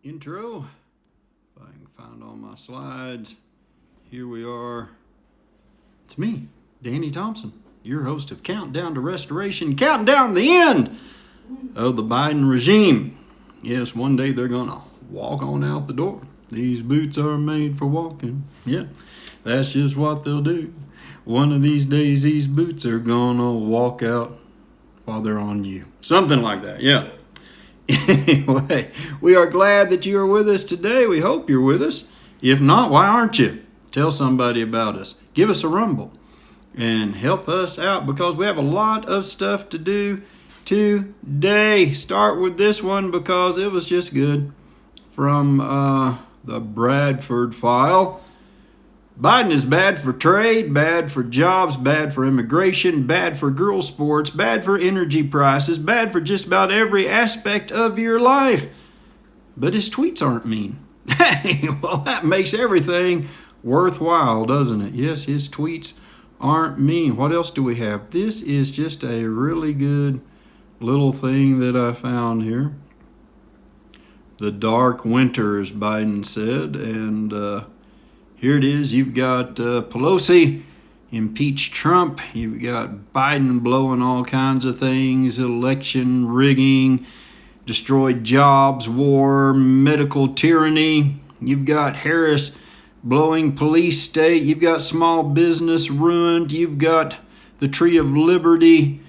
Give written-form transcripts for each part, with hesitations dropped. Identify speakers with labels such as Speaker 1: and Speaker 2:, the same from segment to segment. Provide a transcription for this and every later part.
Speaker 1: intro. If I can find all my slides. Here we are. It's me, Danny Thompson, your host of Countdown to Restoration, counting down the end of the Biden regime. Yes, one day they're going to walk on out the door. These boots are made for walking. Yeah, that's just what they'll do. One of these days, these boots are going to walk out while they're on you. Something like that, yeah. Anyway, we are glad that you are with us today. We hope you're with us. If not, why aren't you? Tell somebody about us. Give us a rumble and help us out because we have a lot of stuff to do today. Start with this one because it was just good from the Bradford file. Biden is bad for trade, bad for jobs, bad for immigration, bad for girls' sports, bad for energy prices, bad for just about every aspect of your life. But his tweets aren't mean. Well, that makes everything worthwhile, doesn't it? Yes, his tweets aren't mean. What else do we have? This is just a really good little thing that I found here. The dark winter, as Biden said, and here it is. You've got Pelosi impeach Trump. You've got Biden blowing all kinds of things, election rigging, destroyed jobs, war, medical tyranny. You've got Harris blowing police state. You've got small business ruined. You've got the Tree of Liberty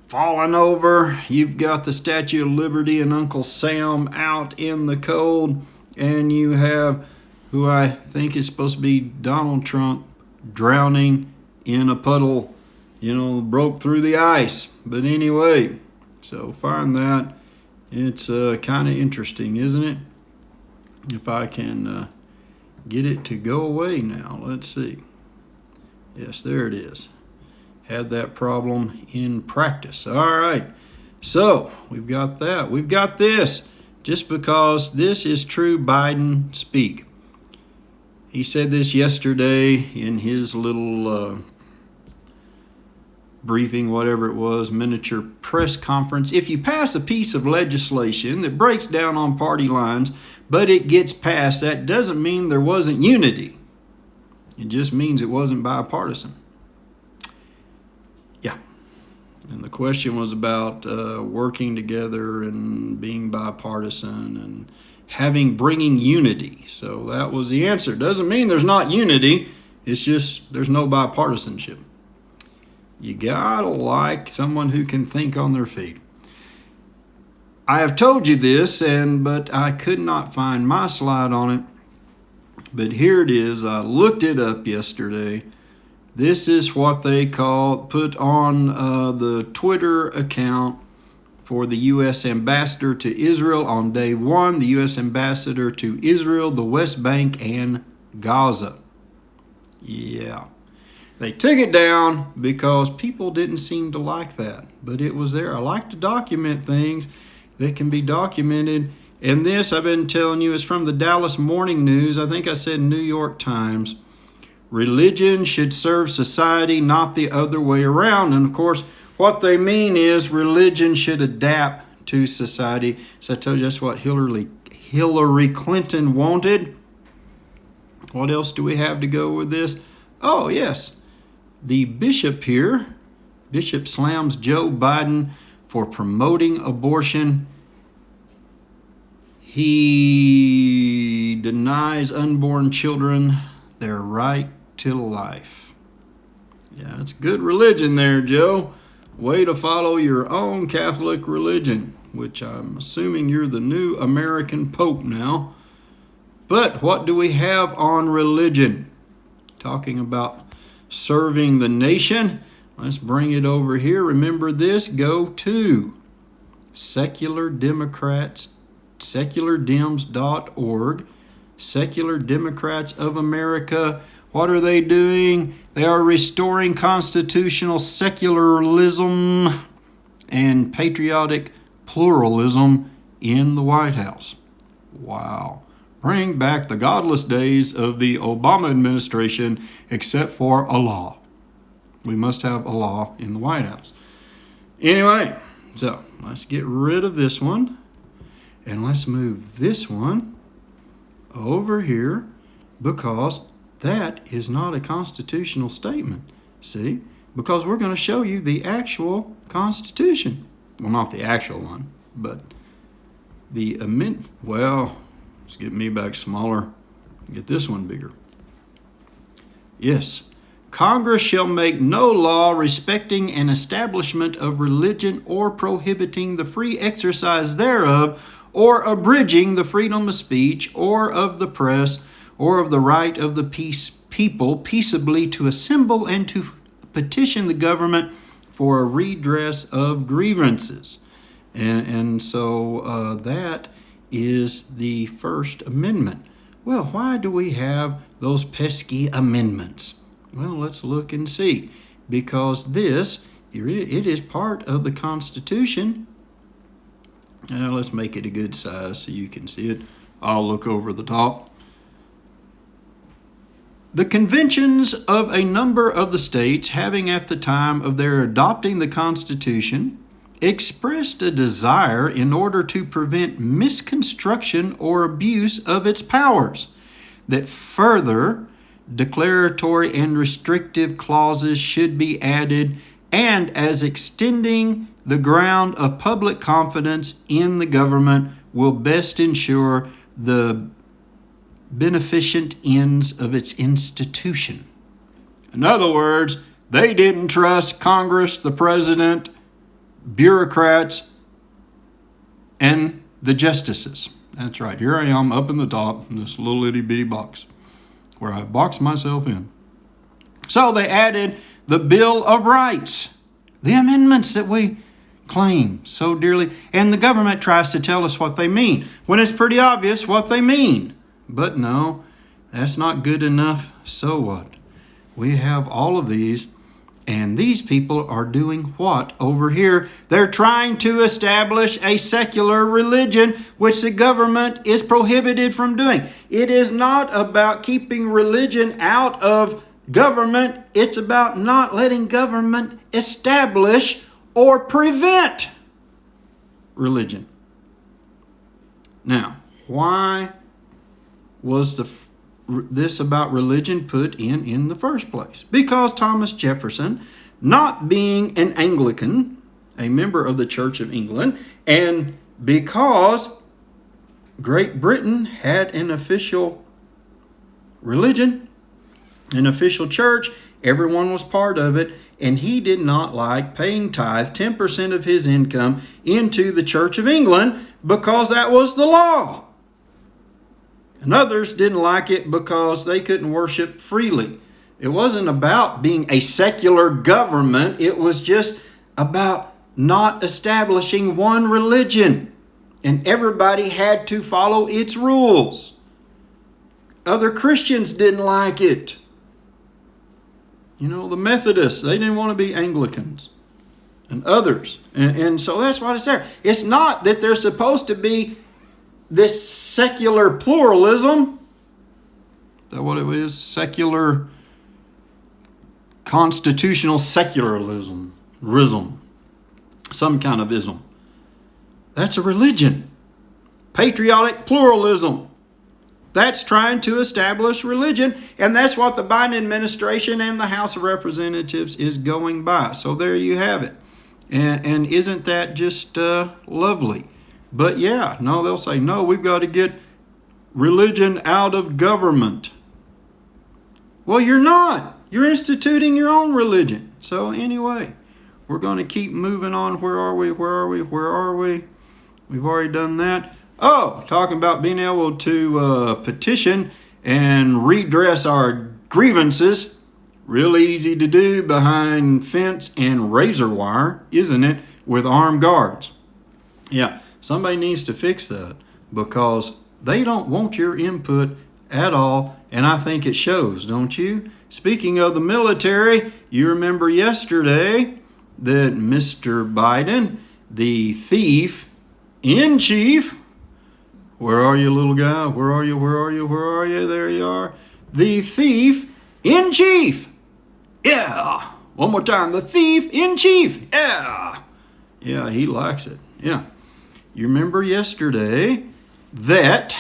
Speaker 1: falling over. You've got the Statue of Liberty and Uncle Sam out in the cold. And you have who I think is supposed to be Donald Trump drowning in a puddle, broke through the ice. But anyway, so find that. It's kind of interesting, isn't it? If I can get it to go away now. Let's see. Yes, there it is. Had that problem in practice. All right. So we've got that. We've got this. Just because this is true Biden speak. He said this yesterday in his little briefing, whatever it was, miniature press conference. If you pass a piece of legislation that breaks down on party lines, but it gets passed, that doesn't mean there wasn't unity. It just means it wasn't bipartisan. Yeah. And the question was about working together and being bipartisan and bringing unity. So that was the answer. Doesn't mean there's not unity. It's just there's no bipartisanship. You gotta like someone who can think on their feet. I have told you this, but I could not find my slide on it. But here it is. I looked it up yesterday. This is what they put on the Twitter account for the U.S. ambassador to Israel on day one, the U.S. ambassador to Israel, the West Bank, and Gaza. Yeah. They took it down because people didn't seem to like that, but it was there. I like to document things that can be documented. And this, I've been telling you, is from the Dallas Morning News. I think I said New York Times. Religion should serve society, not the other way around. And of course, what they mean is religion should adapt to society. So I told you that's what Hillary Clinton wanted. What else do we have to go with this? Oh, yes. The bishop here, Bishop slams Joe Biden for promoting abortion. He denies unborn children their right to life. Yeah, it's good religion there, Joe. Way to follow your own Catholic religion, which I'm assuming you're the new American Pope now. But what do we have on religion? Talking about serving the nation. Let's bring it over here. Remember this. Go to seculardems.org. Secular Democrats of America. What are they doing? They are restoring constitutional secularism and patriotic pluralism in the White House. Wow. Bring back the godless days of the Obama administration, except for a law. We must have a law in the White House. Anyway, so let's get rid of this one. And let's move this one over here because that is not a constitutional statement. See? Because we're going to show you the actual Constitution. Well, not the actual one, but the amendment. Well, let's get me back smaller. Get this one bigger. Yes. Congress shall make no law respecting an establishment of religion or prohibiting the free exercise thereof or abridging the freedom of speech or of the press or of the right of the people peaceably to assemble and to petition the government for a redress of grievances. And so that is the First Amendment. Well, why do we have those pesky amendments? Well, let's look and see. Because this, it is part of the Constitution. Now, let's make it a good size so you can see it. I'll look over the top. The conventions of a number of the states having at the time of their adopting the Constitution expressed a desire in order to prevent misconstruction or abuse of its powers, that further declaratory and restrictive clauses should be added, and as extending the ground of public confidence in the government will best ensure the beneficent ends of its institution. In other words, they didn't trust Congress, the president, bureaucrats, and the justices. That's right. Here I am up in the top in this little itty bitty box where I boxed myself in. So they added the Bill of Rights, the amendments that we claim so dearly, and the government tries to tell us what they mean when it's pretty obvious what they mean. But no, that's not good enough. So what? We have all of these, and these people are doing what over here? They're trying to establish a secular religion, which the government is prohibited from doing. It is not about keeping religion out of government. It's about not letting government establish or prevent religion. Now, why was this about religion put in the first place? Because Thomas Jefferson, not being an Anglican, a member of the Church of England, and because Great Britain had an official religion, an official church, everyone was part of it, and he did not like paying tithe, 10% of his income, into the Church of England because that was the law. And others didn't like it because they couldn't worship freely. It wasn't about being a secular government. It was just about not establishing one religion. And everybody had to follow its rules. Other Christians didn't like it. You know, the Methodists, they didn't want to be Anglicans. And others. And so that's what it's there. It's not that they're supposed to be this secular pluralism. Is that what it is? Secular, constitutional secularism. Some kind of ism. That's a religion. Patriotic pluralism. That's trying to establish religion. And that's what the Biden administration and the House of Representatives is going by. So there you have it. And isn't that just lovely? But yeah, no, they'll say, no, we've got to get religion out of government. Well, you're not. You're instituting your own religion. So anyway, we're going to keep moving on. Where are we? We've already done that. Oh, talking about being able to petition and redress our grievances. Real easy to do behind fence and razor wire, isn't it? With armed guards. Yeah. Somebody needs to fix that because they don't want your input at all, and I think it shows, don't you? Speaking of the military, you remember yesterday that Mr. Biden, the thief in chief, where are you, little guy? Where are you? There you are. The thief in chief. Yeah. One more time. The thief in chief. Yeah. Yeah, he likes it. Yeah. You remember yesterday that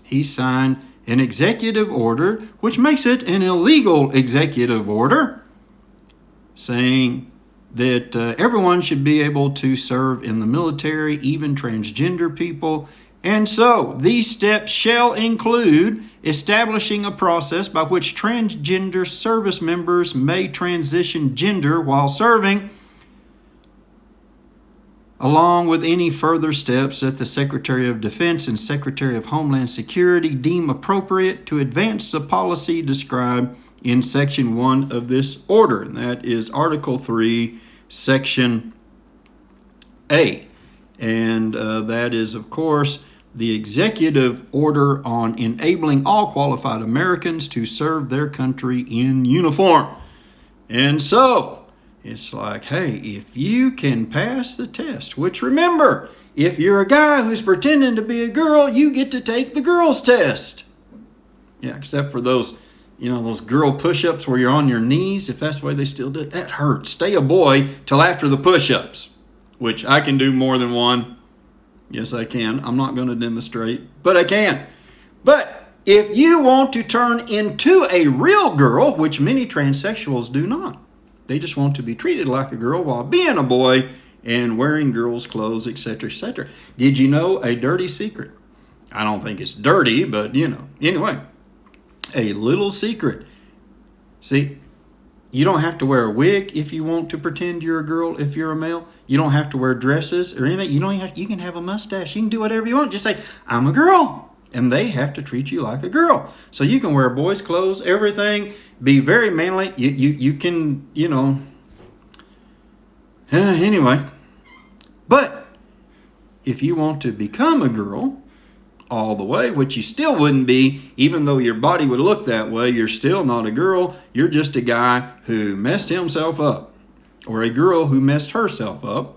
Speaker 1: he signed an executive order, which makes it an illegal executive order, saying that everyone should be able to serve in the military, even transgender people. And so these steps shall include establishing a process by which transgender service members may transition gender while serving, along with any further steps that the Secretary of Defense and Secretary of Homeland Security deem appropriate to advance the policy described in Section 1 of this order. And that is Article 3, Section A. And that is, of course, the executive order on enabling all qualified Americans to serve their country in uniform. And so it's like, hey, if you can pass the test, which remember, if you're a guy who's pretending to be a girl, you get to take the girls' test. Yeah, except for those, those girl push-ups where you're on your knees. If that's the way they still do it, that hurts. Stay a boy till after the push-ups, which I can do more than one. Yes, I can. I'm not going to demonstrate, but I can. But if you want to turn into a real girl, which many transsexuals do not, they just want to be treated like a girl while being a boy and wearing girls' clothes, etc., etc. Did you know a dirty secret? I don't think it's dirty, but Anyway, a little secret. See, you don't have to wear a wig if you want to pretend you're a girl if you're a male. You don't have to wear dresses or anything. You can have a mustache. You can do whatever you want. Just say, I'm a girl. And they have to treat you like a girl. So you can wear boys' clothes, everything, be very manly. You can, anyway. But if you want to become a girl all the way, which you still wouldn't be, even though your body would look that way, you're still not a girl. You're just a guy who messed himself up, or a girl who messed herself up.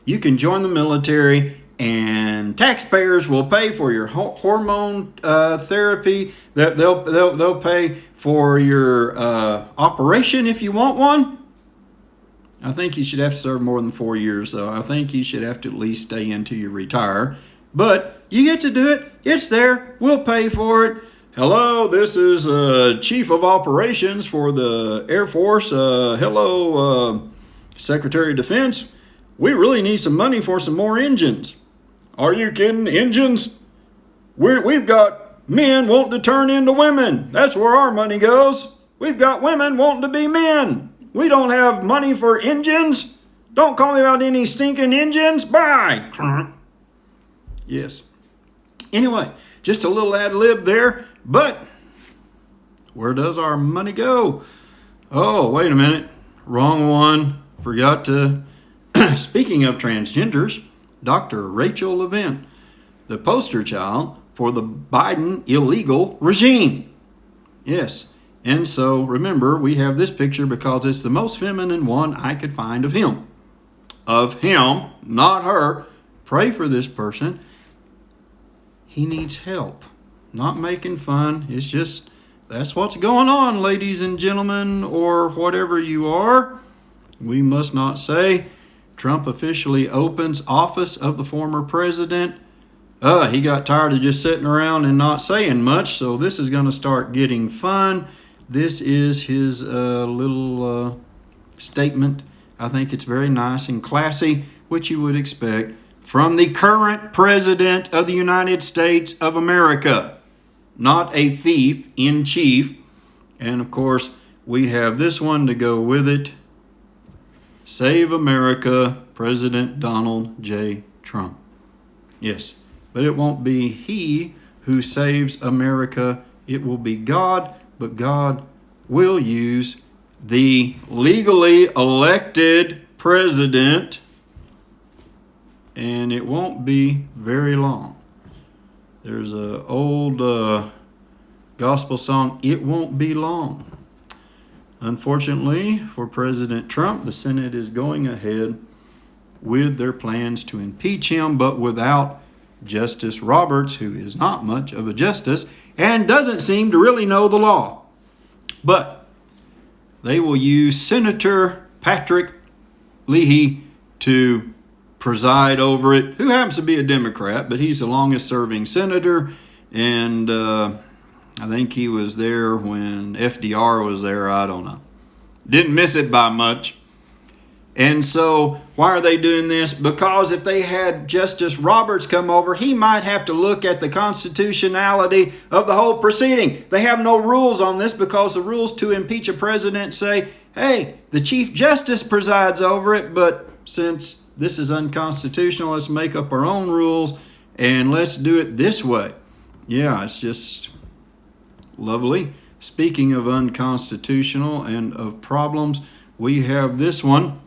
Speaker 1: You can join the military, and taxpayers will pay for your hormone therapy. They'll pay for your operation if you want one. I think you should have to serve more than 4 years, though. I think you should have to at least stay until you retire. But you get to do it. It's there. We'll pay for it. Hello, this is Chief of Operations for the Air Force. Hello, Secretary of Defense. We really need some money for some more engines. Are you kidding? Engines? We've got men wanting to turn into women. That's where our money goes. We've got women wanting to be men. We don't have money for engines. Don't call me about any stinking engines. Bye. Yes. Anyway, just a little ad lib there. But where does our money go? Oh, wait a minute. Wrong one. Forgot to. Speaking of transgenders, Dr. Rachel Levine, the poster child for the Biden illegal regime. Yes. And so remember, we have this picture because it's the most feminine one I could find of him. Of him, not her. Pray for this person. He needs help. Not making fun. It's just, that's what's going on, ladies and gentlemen, or whatever you are. We must not say. Trump officially opens office of the former president. He got tired of just sitting around and not saying much, so this is going to start getting fun. This is his little statement. I think it's very nice and classy, which you would expect from the current president of the United States of America. Not a thief in chief. And of course, we have this one to go with it. Save America, President Donald J. Trump. Yes, but it won't be he who saves America. It will be God, but God will use the legally elected president, and it won't be very long. There's an old gospel song, "It Won't Be Long." Unfortunately for President Trump, the Senate is going ahead with their plans to impeach him, but without Justice Roberts, who is not much of a justice and doesn't seem to really know the law. But they will use Senator Patrick Leahy to preside over it, who happens to be a Democrat, but he's the longest serving senator. And I think he was there when FDR was there. I don't know. Didn't miss it by much. And so why are they doing this? Because if they had Justice Roberts come over, he might have to look at the constitutionality of the whole proceeding. They have no rules on this because the rules to impeach a president say, hey, the Chief Justice presides over it, but since this is unconstitutional, let's make up our own rules and let's do it this way. Yeah, it's just lovely. Speaking of unconstitutional and of problems, we have this one.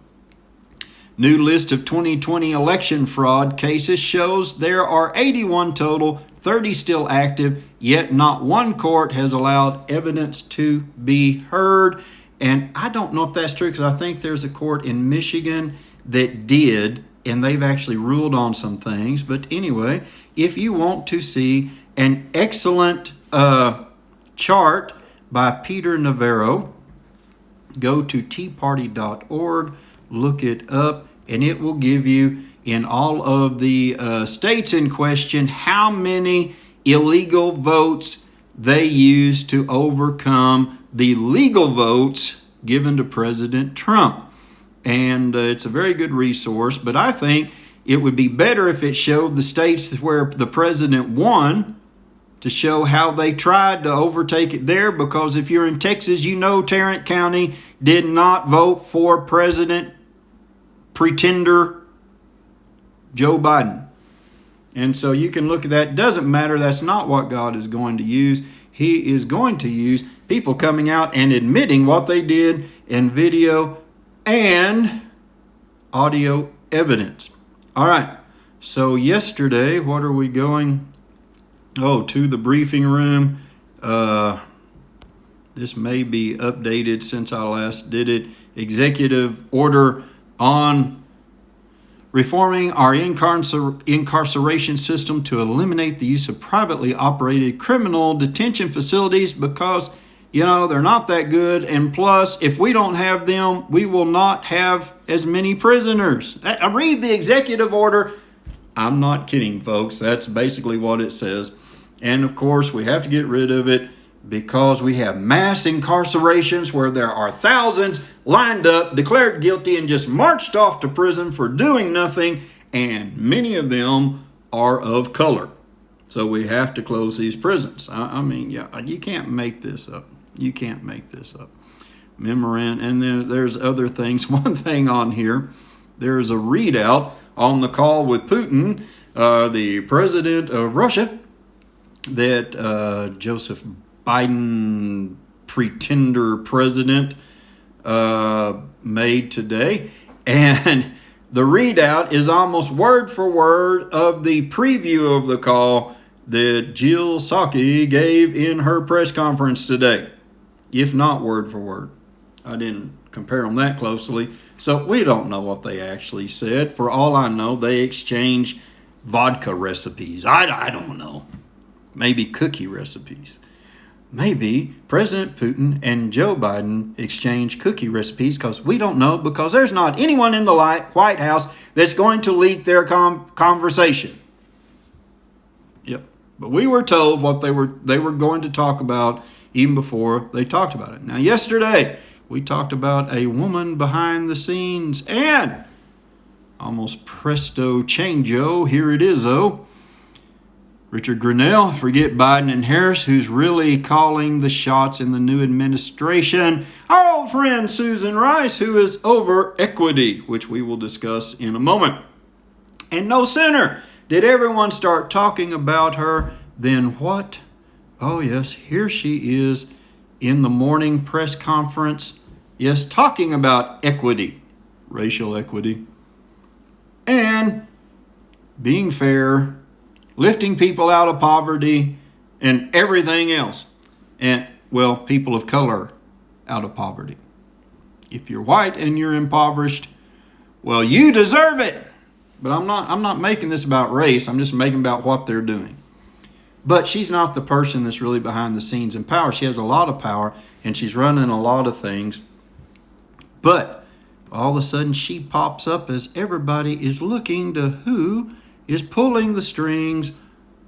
Speaker 1: New list of 2020 election fraud cases shows there are 81 total, 30 still active, yet not one court has allowed evidence to be heard. And I don't know if that's true because I think there's a court in Michigan that did, and they've actually ruled on some things. But anyway, if you want to see an excellent chart by Peter Navarro, go to teaparty.org, look it up, and it will give you in all of the states in question how many illegal votes they used to overcome the legal votes given to President Trump. And it's a very good resource, but I think it would be better if it showed the states where the president won to show how they tried to overtake it there, because if you're in Texas, you know Tarrant County did not vote for President pretender Joe Biden. And so you can look at that. It doesn't matter. That's not what God is going to use. He is going to use people coming out and admitting what they did in video and audio evidence. All right. So yesterday, what are we going? Oh, to the briefing room. This may be updated since I last did it. Executive order on reforming our incarceration system to eliminate the use of privately operated criminal detention facilities because, they're not that good. And plus, if we don't have them, we will not have as many prisoners. I read the executive order. I'm not kidding, folks. That's basically what it says. And of course, we have to get rid of it because we have mass incarcerations where there are thousands lined up, declared guilty, and just marched off to prison for doing nothing. And many of them are of color. So we have to close these prisons. You can't make this up. You can't make this up. Memorandum, and then there's other things. One thing on here, there's a readout on the call with Putin, the president of Russia, that Joseph Biden, pretender president, made today. And the readout is almost word for word of the preview of the call that Jill Psaki gave in her press conference today, if not word for word. I didn't compare them that closely, so we don't know what they actually said. For all I know, they exchanged vodka recipes. I don't know. Maybe cookie recipes. Maybe President Putin and Joe Biden exchanged cookie recipes because we don't know, because there's not anyone in the White House that's going to leak their conversation. Yep. But we were told what they were going to talk about even before they talked about it. Now, yesterday, we talked about a woman behind the scenes, and almost presto changeo, here it is, Richard Grenell, forget Biden and Harris, who's really calling the shots in the new administration. Our old friend Susan Rice, who is over equity, which we will discuss in a moment. And no sooner did everyone start talking about her than what? Oh yes, here she is in the morning press conference. Yes, talking about equity, racial equity, and being fair, lifting people out of poverty, and everything else. And, people of color out of poverty. If you're white and you're impoverished, you deserve it. But I'm not making this about race. I'm just making about what they're doing. But she's not the person that's really behind the scenes in power. She has a lot of power, and she's running a lot of things. But all of a sudden she pops up as everybody is looking to who is pulling the strings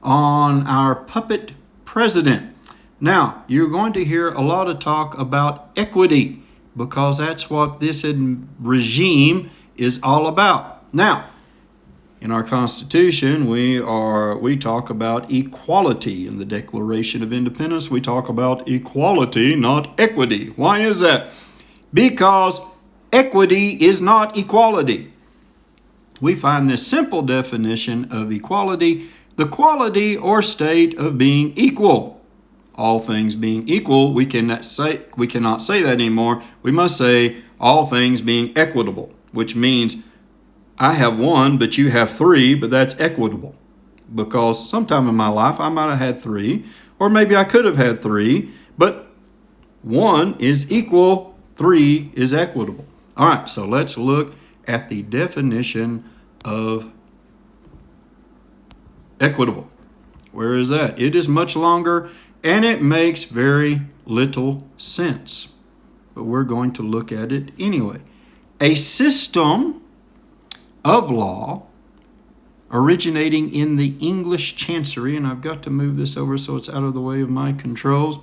Speaker 1: on our puppet president. Now, you're going to hear a lot of talk about equity because that's what this regime is all about. Now, in our Constitution, we talk about equality. In the Declaration of Independence, we talk about equality, not equity. Why is that? Because equity is not equality. We find this simple definition of equality: the quality or state of being equal. All things being equal, we cannot say that anymore. We must say all things being equitable, which means I have one, but you have three, but that's equitable. Because sometime in my life I might have had three, or maybe I could have had three, but one is equal, three is equitable. All right, so let's look at the definition of equitable. Where is that? It is much longer and it makes very little sense, but we're going to look at it anyway. A system of law originating in the English Chancery, and I've got to move this over so it's out of the way of my controls,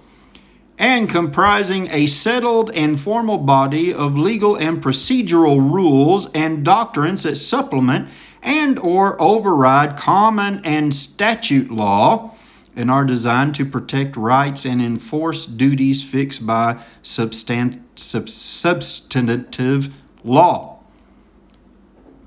Speaker 1: and comprising a settled and formal body of legal and procedural rules and doctrines that supplement and or override common and statute law and are designed to protect rights and enforce duties fixed by substantive law.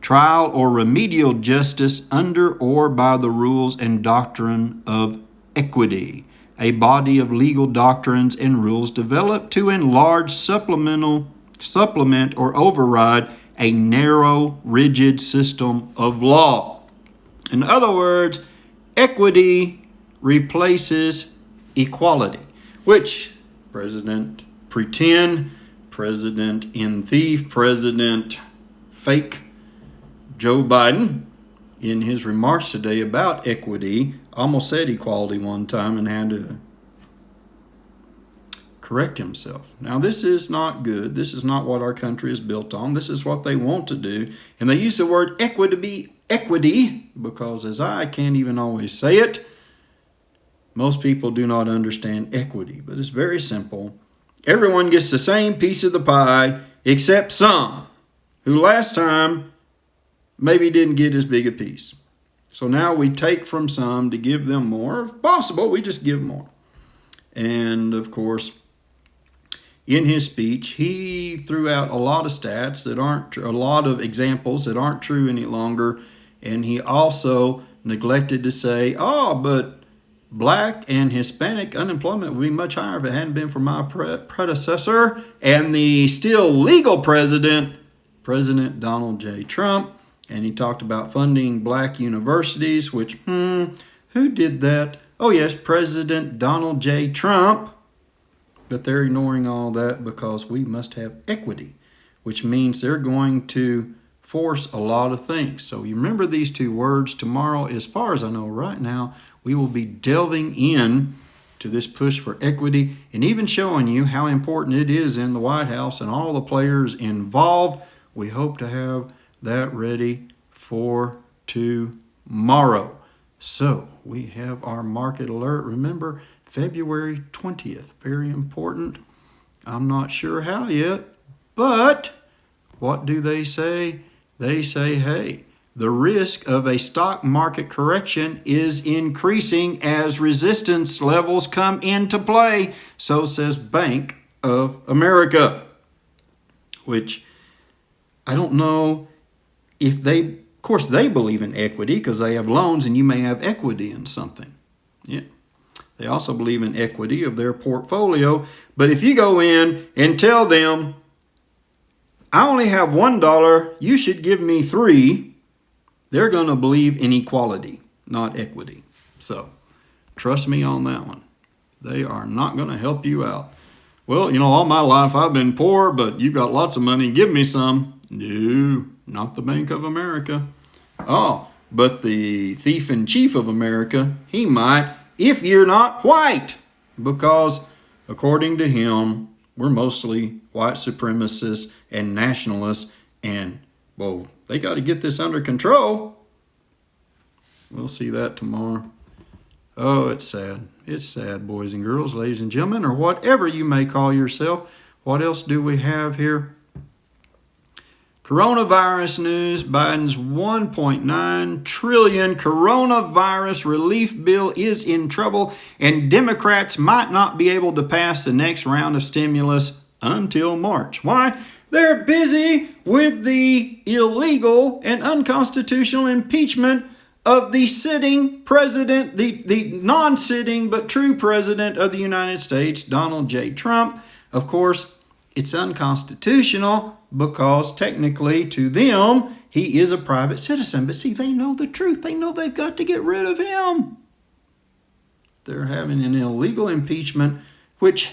Speaker 1: Trial or remedial justice under or by the rules and doctrine of equity, a body of legal doctrines and rules developed to enlarge, supplement, or override a narrow, rigid system of law. In other words, equity replaces equality, which President Pretend, President In Thief, President Fake Joe Biden, in his remarks today about equity, almost said equality one time and had to correct himself. Now, this is not good. This is not what our country is built on. This is what they want to do. And they use the word equity because, as I can't even always say it, most people do not understand equity. But it's very simple. Everyone gets the same piece of the pie except some who last time maybe didn't get as big a piece. So now we take from some to give them more. If possible, we just give more. And of course, in his speech, he threw out a lot of stats that aren't, a lot of examples that aren't true any longer. And he also neglected to say, but Black and Hispanic unemployment would be much higher if it hadn't been for my predecessor and the still legal President Donald J. Trump. And he talked about funding black universities, which, who did that? Oh, yes, President Donald J. Trump. But they're ignoring all that because we must have equity, which means they're going to force a lot of things. So you remember these two words. Tomorrow, as far as I know right now, we will be delving in to this push for equity and even showing you how important it is in the White House and all the players involved. We hope to have that ready for tomorrow. So we have our market alert. Remember, February 20th, very important. I'm not sure how yet, but what do they say? They say, hey, the risk of a stock market correction is increasing as resistance levels come into play. So says Bank of America, which I don't know if of course they believe in equity because they have loans and you may have equity in something. Yeah. They also believe in equity of their portfolio. But if you go in and tell them, I only have $1, you should give me $3, they're going to believe in equality, not equity. So trust me on that one. They are not going to help you out. Well, all my life I've been poor, but you've got lots of money. Give me some. No, not the Bank of America. But the thief in chief of America, he might, if you're not white, because according to him, we're mostly white supremacists and nationalists, And, well, they got to get this under control. We'll see that tomorrow. Oh, it's sad. It's sad, boys and girls, ladies and gentlemen, or whatever you may call yourself. What else do we have here? Coronavirus news. Biden's $1.9 trillion coronavirus relief bill is in trouble, and Democrats might not be able to pass the next round of stimulus until March. Why? They're busy with the illegal and unconstitutional impeachment of the sitting president, the non-sitting but true president of the United States, Donald J. Trump. Of course, it's unconstitutional because technically to them, he is a private citizen. But see, they know the truth. They know they've got to get rid of him. They're having an illegal impeachment, which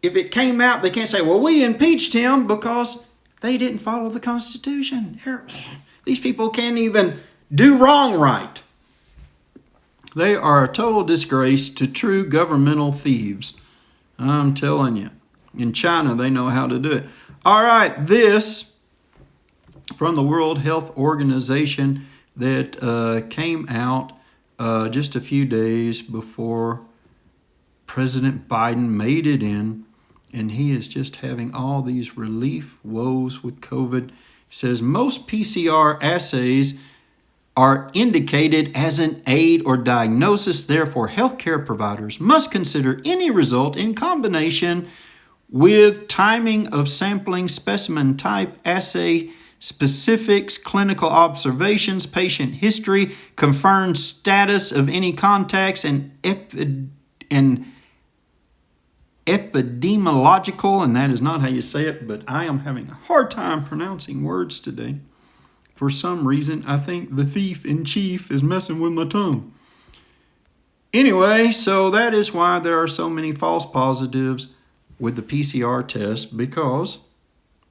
Speaker 1: if it came out, they can't say, well, we impeached him because they didn't follow the Constitution. These people can't even do wrong right. They are a total disgrace to true governmental thieves. I'm telling you. In China, they know how to do it. All right, this from the World Health Organization that came out just a few days before President Biden made it in, and he is just having all these relief woes with COVID. He says most PCR assays are indicated as an aid or diagnosis. Therefore, healthcare providers must consider any result in combination with timing of sampling, specimen type, assay specifics, clinical observations, patient history, confirmed status of any contacts, and epidemiological, and that is not how you say it, but I am having a hard time pronouncing words today. For some reason, I think the thief in chief is messing with my tongue. Anyway, so that is why there are so many false positives with the PCR test, because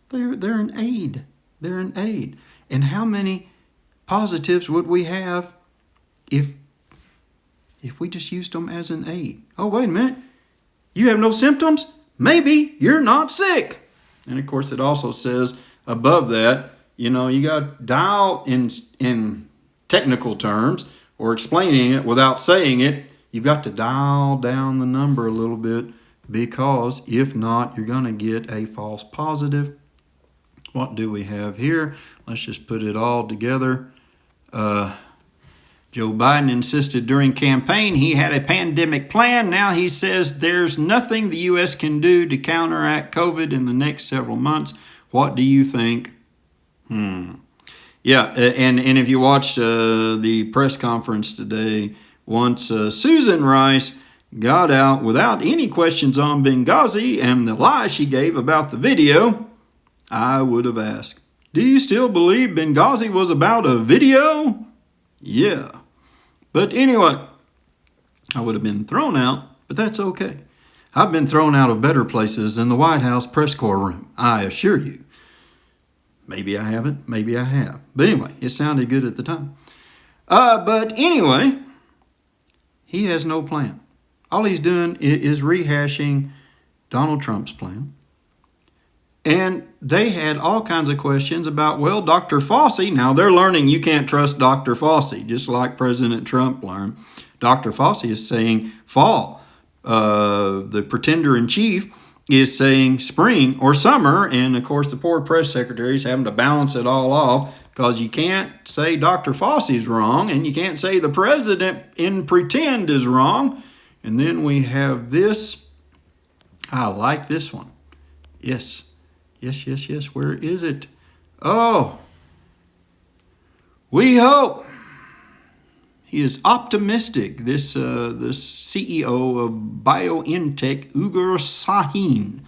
Speaker 1: they're an aid. They're an aid. And how many positives would we have if we just used them as an aid? Oh, wait a minute. You have no symptoms? Maybe you're not sick. And of course, it also says above that, you got to dial in technical terms or explaining it without saying it. You've got to dial down the number a little bit, because if not, you're going to get a false positive. What do we have here? Let's just put it all together. Joe Biden insisted during campaign he had a pandemic plan. Now he says there's nothing the U.S. can do to counteract COVID in the next several months. What do you think? Yeah, and if you watch the press conference today, once Susan Rice got out without any questions on Benghazi and the lie she gave about the video, I would have asked, do you still believe Benghazi was about a video? Yeah. But anyway, I would have been thrown out, but that's okay. I've been thrown out of better places than the White House press corps room, I assure you. Maybe I haven't, maybe I have. But anyway, it sounded good at the time. But anyway, he has no plan. All he's doing is rehashing Donald Trump's plan. And they had all kinds of questions about, well, Dr. Fauci. Now they're learning you can't trust Dr. Fauci, just like President Trump learned. Dr. Fauci is saying fall. The pretender in chief is saying spring or summer. And of course, the poor press secretary is having to balance it all off, because you can't say Dr. Fauci is wrong and you can't say the president in pretend is wrong. And then we have this. I like this one. Yes. Where is it? Oh, we hope. He is optimistic. This CEO of BioNTech, Ugur Sahin,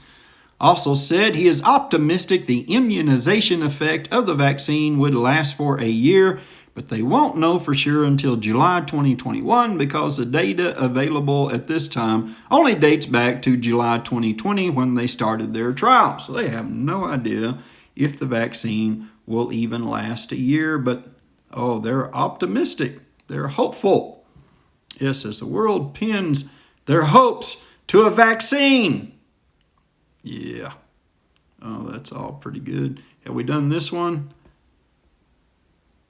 Speaker 1: also said he is optimistic the immunization effect of the vaccine would last for a year, but they won't know for sure until July 2021, because the data available at this time only dates back to July 2020 when they started their trial. So they have no idea if the vaccine will even last a year, but they're optimistic. They're hopeful. Yes, as the world pins their hopes to a vaccine. Yeah. Oh, that's all pretty good. Have we done this one?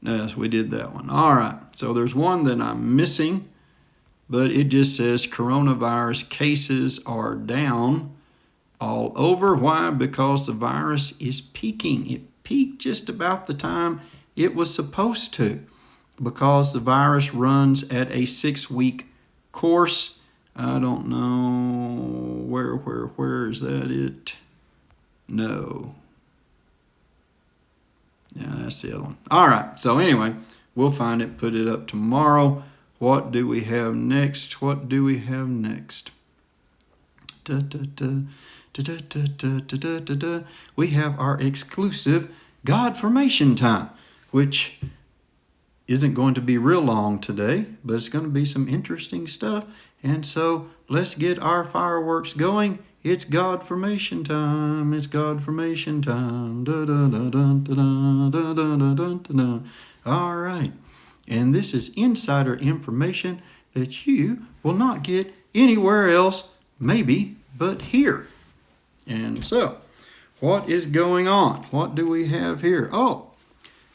Speaker 1: Yes, we did that one. All right. So there's one that I'm missing, but it just says coronavirus cases are down all over. Why? Because the virus is peaking. It peaked just about the time it was supposed to, because the virus runs at a 6-week course. I don't know where is that it? No. Yeah, that's the other one. All right. So anyway, we'll find it, put it up tomorrow. What do we have next? What do we have next? We have our exclusive God formation time, which isn't going to be real long today, but it's going to be some interesting stuff. And so let's get our fireworks going. It's God formation time. It's God formation time. All right. And this is insider information that you will not get anywhere else, maybe, but here. And so, what is going on? What do we have here? Oh,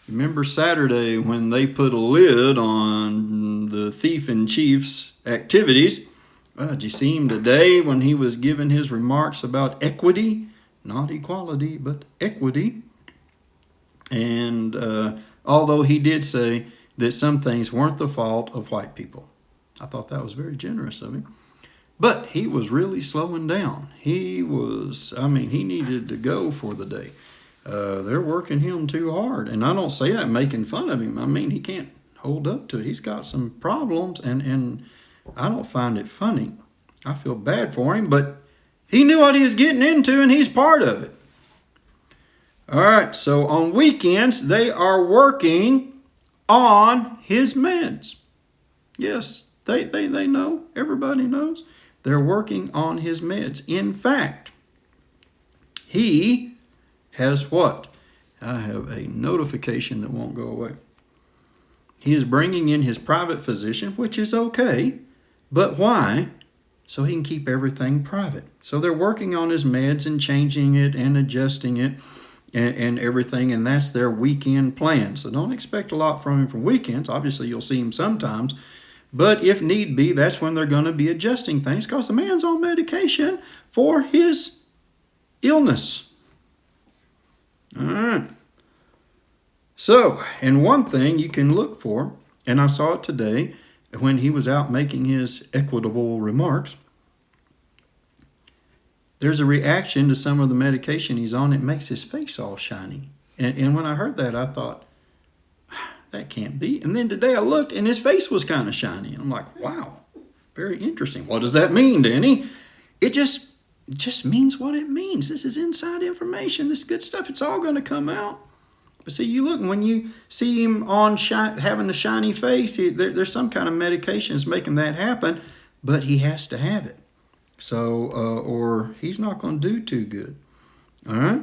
Speaker 1: remember Saturday when they put a lid on the Thief in Chief's activities? Did you see him today when he was giving his remarks about equity? Not equality, but equity. And although he did say that some things weren't the fault of white people. I thought that was very generous of him. But he was really slowing down. He needed to go for the day. They're working him too hard. And I don't say that making fun of him. I mean, he can't hold up to it. He's got some problems, and I don't find it funny. I feel bad for him, but he knew what he was getting into, and he's part of it. All right, so on weekends, they are working on his meds. Yes, they know. Everybody knows. They're working on his meds. In fact, he has what? I have a notification that won't go away. He is bringing in his private physician, which is okay. But why? So he can keep everything private. So they're working on his meds and changing it and adjusting it and everything, and that's their weekend plan. So don't expect a lot from him from weekends. Obviously, you'll see him sometimes. But if need be, that's when they're going to be adjusting things, because the man's on medication for his illness. All right. So, and one thing you can look for, and I saw it today when he was out making his equitable remarks, there's a reaction to some of the medication he's on. It makes his face all shiny. And when I heard that, I thought, that can't be. And then today I looked, and his face was kind of shiny. And I'm like, wow, very interesting. What does that mean, Danny? It just means what it means. This is inside information. This is good stuff. It's all going to come out. But see, you look, and when you see him on having a shiny face, there's some kind of medication that's making that happen, but he has to have it. So, or he's not going to do too good. All right?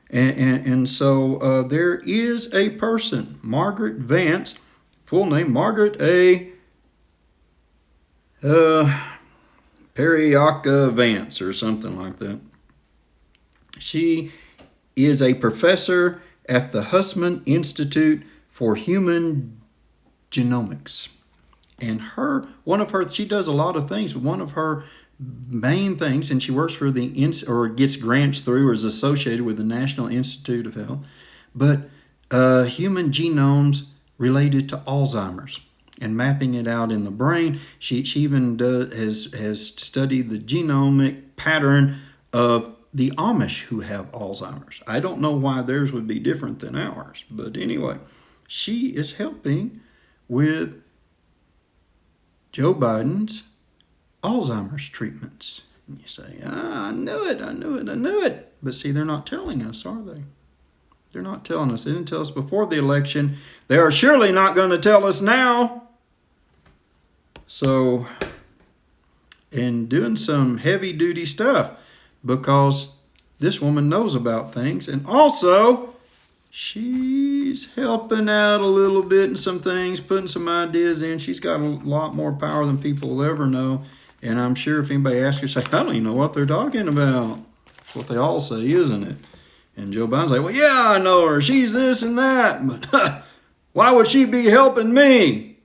Speaker 1: And so there is a person, Margaret Vance, full name, Margaret A. Periaca Vance or something like that. She is a professor at the Hussman Institute for Human Genomics. And she does a lot of things, but one of her main things, and she works for or gets grants through, or is associated with the National Institute of Health, but human genomes related to Alzheimer's and mapping it out in the brain. She even has studied the genomic pattern of the Amish who have Alzheimer's. I don't know why theirs would be different than ours, but anyway, she is helping with Joe Biden's Alzheimer's treatments. And you say, I knew it. But see, they're not telling us, are they? They're not telling us. They didn't tell us before the election. They are surely not going to tell us now. So, and doing some heavy-duty stuff, because this woman knows about things. And also, she's helping out a little bit in some things, putting some ideas in. She's got a lot more power than people will ever know. And I'm sure if anybody asks her, say, I don't even know what they're talking about. That's what they all say, isn't it? And Joe Biden's like, well, yeah, I know her. She's this and that. But why would she be helping me?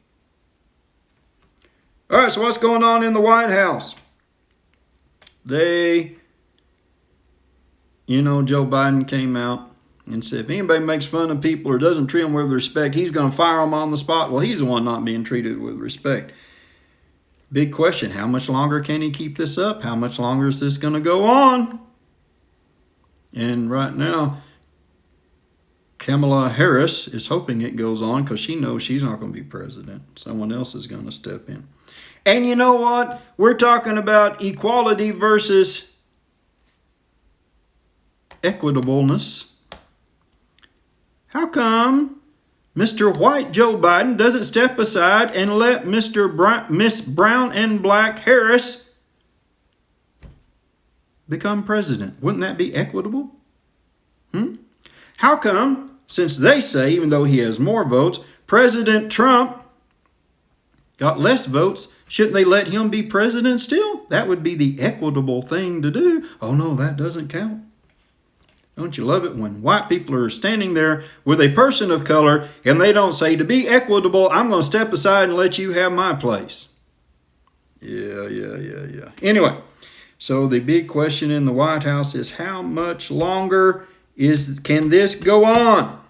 Speaker 1: All right, so what's going on in the White House? Joe Biden came out and said, if anybody makes fun of people or doesn't treat them with respect, he's going to fire them on the spot. Well, he's the one not being treated with respect. Big question, how much longer can he keep this up? How much longer is this going to go on? And right now, Kamala Harris is hoping it goes on because she knows she's not going to be president. Someone else is going to step in. And you know what? We're talking about equality versus equitableness. How come Mr. White Joe Biden doesn't step aside and let Miss Brown and Black Harris become president? Wouldn't that be equitable? How come, since they say, even though he has more votes, President Trump got less votes, shouldn't they let him be president still? That would be the equitable thing to do. Oh no, that doesn't count. Don't you love it when white people are standing there with a person of color and they don't say, to be equitable, I'm going to step aside and let you have my place. Yeah. Anyway, so the big question in the White House is how much longer can this go on?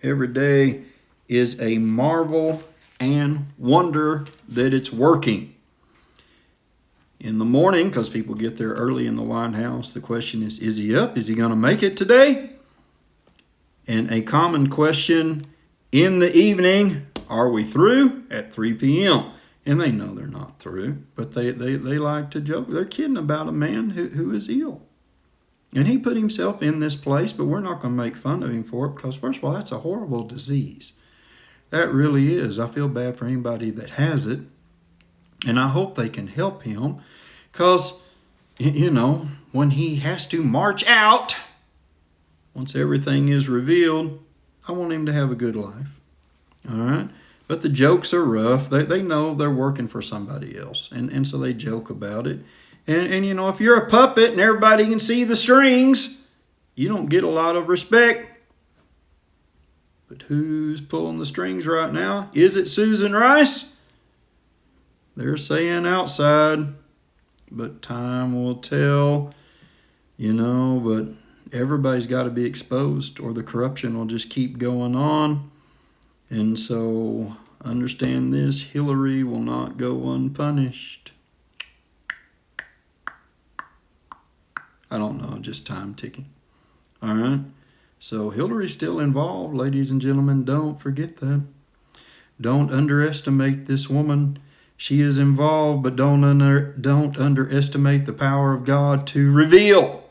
Speaker 1: Every day is a marvel and wonder that it's working. In the morning, because people get there early in the White House, the question is he up? Is he going to make it today? And a common question in the evening, are we through? At 3 p.m. And they know they're not through, but they like to joke. They're kidding about a man who is ill. And he put himself in this place, but we're not going to make fun of him for it because, first of all, that's a horrible disease. That really is. I feel bad for anybody that has it. And I hope they can help him because, when he has to march out, once everything is revealed, I want him to have a good life. All right? But the jokes are rough. They know they're working for somebody else. And so they joke about it. And if you're a puppet and everybody can see the strings, you don't get a lot of respect. But who's pulling the strings right now? Is it Susan Rice? They're saying outside, but time will tell, but everybody's got to be exposed or the corruption will just keep going on. And so understand this, Hillary will not go unpunished. I don't know, just time ticking. All right? So Hillary's still involved, ladies and gentlemen. Don't forget that. Don't underestimate this woman. She is involved, but don't underestimate the power of God to reveal.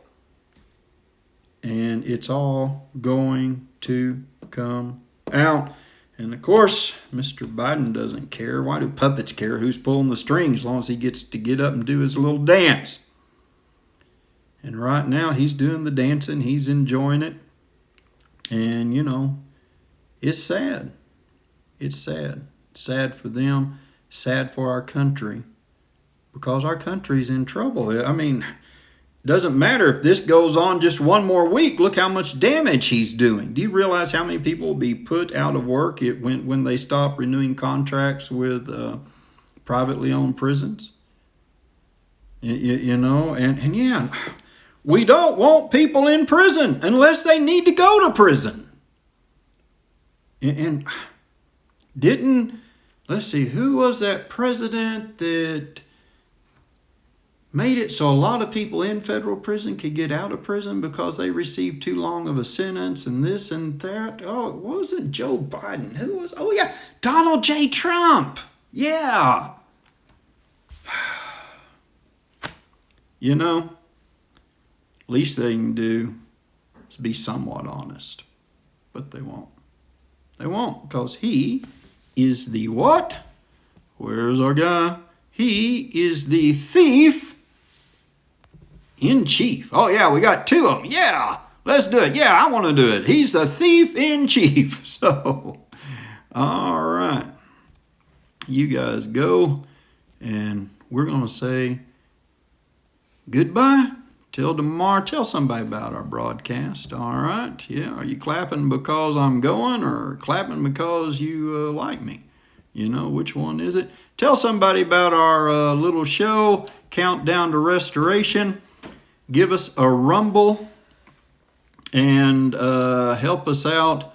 Speaker 1: And it's all going to come out. And of course, Mr. Biden doesn't care. Why do puppets care who's pulling the strings as long as he gets to get up and do his little dance? And right now, he's doing the dancing. He's enjoying it. And, it's sad. It's sad. Sad for them. Sad for our country. Because our country's in trouble. I mean, it doesn't matter if this goes on just one more week. Look how much damage he's doing. Do you realize how many people will be put out of work when they stop renewing contracts with privately owned prisons? And yeah, we don't want people in prison unless they need to go to prison. And let's see, who was that president that made it so a lot of people in federal prison could get out of prison because they received too long of a sentence and this and that? Oh, it wasn't Joe Biden. Who was? Oh, yeah, Donald J. Trump. Yeah. Least they can do is be somewhat honest. But they won't. They won't, because he is the what? Where's our guy? He is the thief in chief. Oh, yeah, we got two of them. Yeah, let's do it. Yeah, I want to do it. He's the thief in chief. So, all right. You guys go, and we're going to say goodbye till tomorrow. Tell somebody about our broadcast. All right. Yeah. Are you clapping because I'm going, or clapping because you like me? You know, which one is it? Tell somebody about our little show, Countdown to Restoration. Give us a rumble and help us out.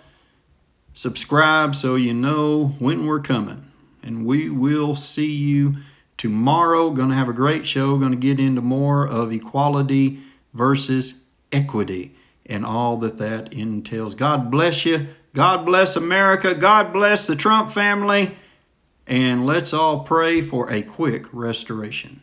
Speaker 1: Subscribe so you know when we're coming. And we will see you tomorrow. Going to have a great show. Going to get into more of equality versus equity and all that entails. God bless you. God bless America. God bless the Trump family. And let's all pray for a quick restoration.